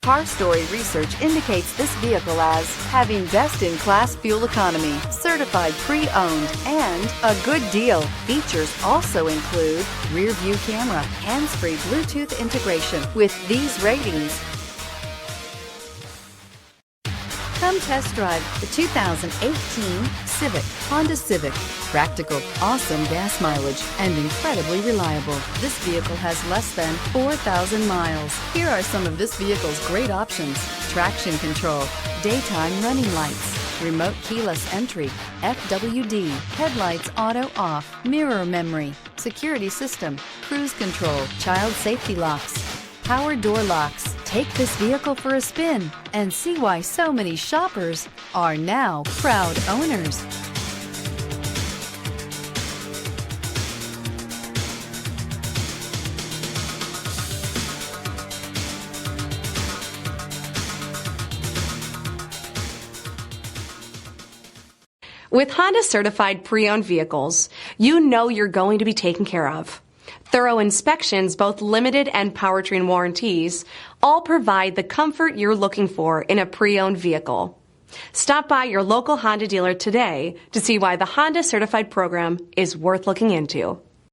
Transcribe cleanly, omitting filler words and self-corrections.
Car Story research indicates this vehicle as having best-in-class fuel economy, certified pre-owned, and a good deal. Features also include rear-view camera, hands-free Bluetooth integration. With these ratings, come test drive the 2018 Civic, Honda Civic. Practical, awesome gas mileage, and incredibly reliable. This vehicle has less than 4,000 miles. Here are some of this vehicle's great options: traction control, daytime running lights, remote keyless entry, FWD, headlights auto off, mirror memory, security system, cruise control, child safety locks, power door locks. Take this vehicle for a spin and see why so many shoppers are now proud owners. With Honda certified pre-owned vehicles, you know you're going to be taken care of. Thorough inspections, both limited and powertrain warranties, all provide the comfort you're looking for in a pre-owned vehicle. Stop by your local Honda dealer today to see why the Honda Certified program is worth looking into.